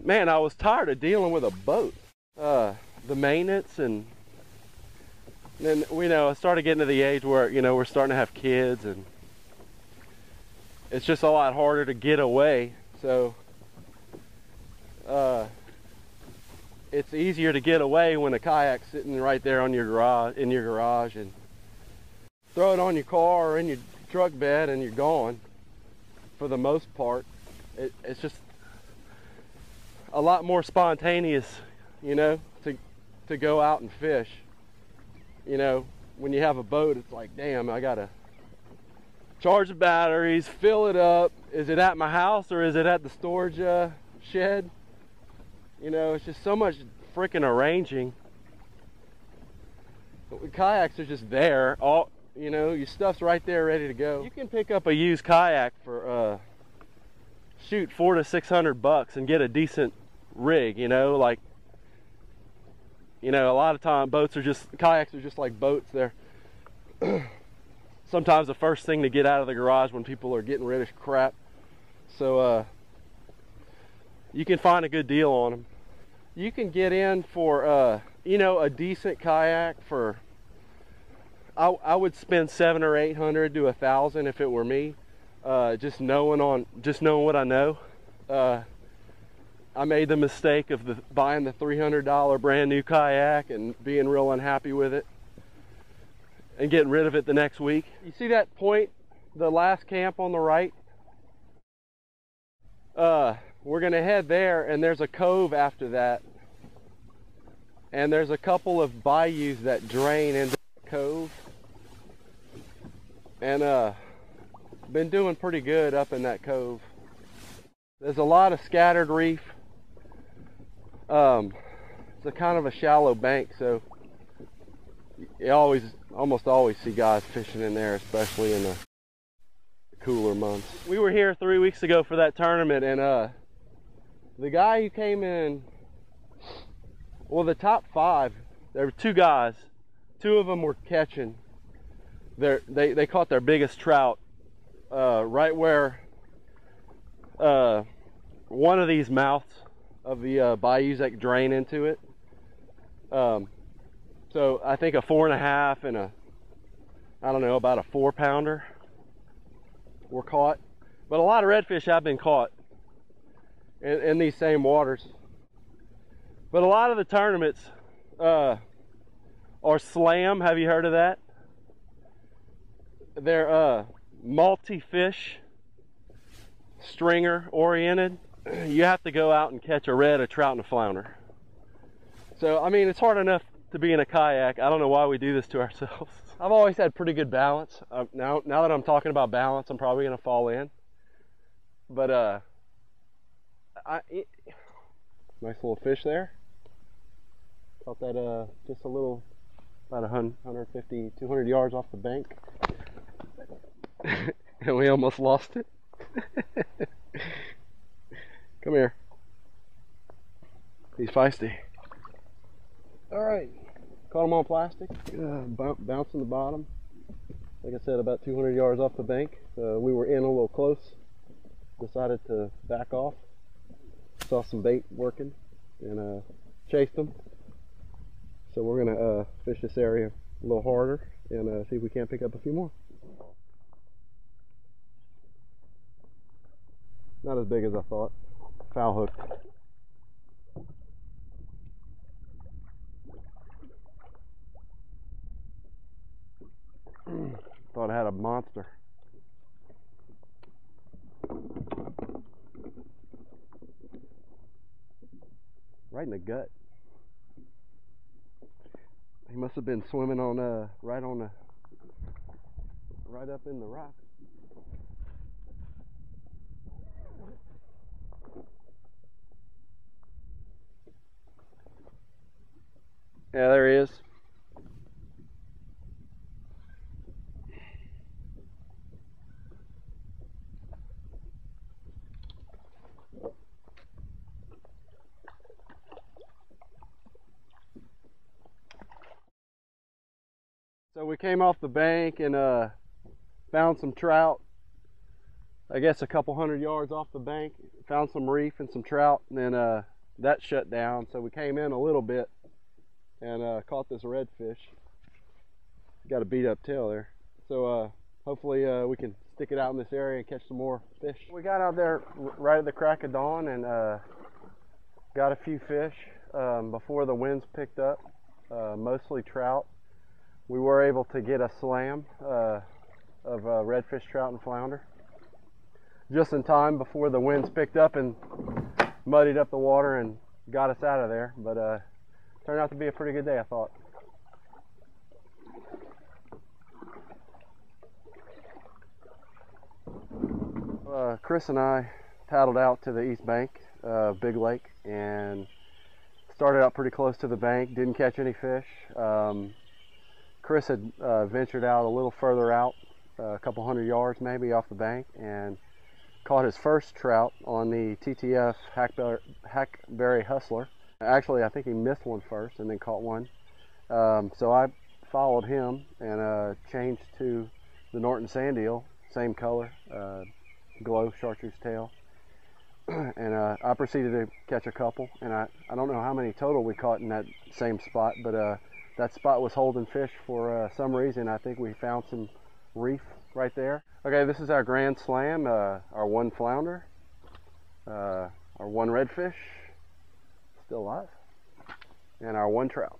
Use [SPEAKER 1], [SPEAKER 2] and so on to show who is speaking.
[SPEAKER 1] man, I was tired of dealing with a boat. The maintenance, and then, I started getting to the age where, we're starting to have kids, and it's just a lot harder to get away. So, it's easier to get away when a kayak's sitting right there on your garage, in your garage, and throw it on your car or in your truck bed and you're gone for the most part. It's just a lot more spontaneous, to go out and fish. When you have a boat, it's like, damn, I gotta charge the batteries, fill it up. Is it at my house or is it at the storage shed? It's just so much freaking arranging. But with kayaks, are just there. Your stuff's right there ready to go. You can pick up a used kayak for shoot, $400 to $600 and get a decent rig. A lot of time kayaks are just like boats. They're sometimes the first thing to get out of the garage when people are getting rid of crap. So you can find a good deal on them. You can get in for a decent kayak for, I would spend $700 or $800 to $1,000 if it were me. Just knowing what I know. I made the mistake of buying the $300 brand new kayak and being real unhappy with it and getting rid of it the next week. You see that point, the last camp on the right? We're gonna head there, and there's a cove after that, and there's a couple of bayous that drain into the cove, and been doing pretty good up in that cove. There's a lot of scattered reef. It's a kind of a shallow bank, so you almost always see guys fishing in there, especially in the cooler months. We were here 3 weeks ago for that tournament, and the guy who came in, well, the top 5, there were 2 guys. 2 of them were catching. They caught their biggest trout right where one of these mouths of the bayous that drain into it. So I think a 4.5 and about a 4-pounder were caught. But a lot of redfish have been caught in these same waters. But a lot of the tournaments are slam. Have you heard of that? They're multi-fish, stringer oriented. You have to go out and catch a red, a trout, and a flounder. So, I mean, it's hard enough to be in a kayak. I don't know why we do this to ourselves. I've always had pretty good balance. Now that I'm talking about balance, I'm probably going to fall in. But, nice little fish there. Caught that just a little, about 150, 200 yards off the bank. And we almost lost it. Come here. He's feisty. Alright. Caught him on plastic. Bouncing the bottom. Like I said, about 200 yards off the bank. We were in a little close. Decided to back off. Saw some bait working and chased them. So we're going to fish this area a little harder and see if we can't pick up a few more. Not as big as I thought. Foul hooked. Thought I had a monster. Right in the gut. He must have been swimming on right up in the rock. Yeah, there he is. So we came off the bank and found some trout. I guess a couple hundred yards off the bank. Found some reef and some trout, and then that shut down, so we came in a little bit and caught this redfish. Got a beat up tail there. So hopefully we can stick it out in this area and catch some more fish. We got out there right at the crack of dawn and got a few fish before the winds picked up, mostly trout. We were able to get a slam of redfish, trout, and flounder just in time before the winds picked up and muddied up the water and got us out of there. But turned out to be a pretty good day, I thought. Chris and I paddled out to the east bank of Big Lake and started out pretty close to the bank. Didn't catch any fish. Chris had ventured out a little further out, a couple hundred yards maybe off the bank, and caught his first trout on the TTF hackberry hustler. Actually, I think he missed one first and then caught one. So I followed him and changed to the Norton sand eel, same color, glow chartreuse tail. And I proceeded to catch a couple, and I don't know how many total we caught in that same spot, but that spot was holding fish for some reason. I think we found some reef right there. Okay, this is our grand slam, our one flounder, our one redfish, still alive, and our one trout.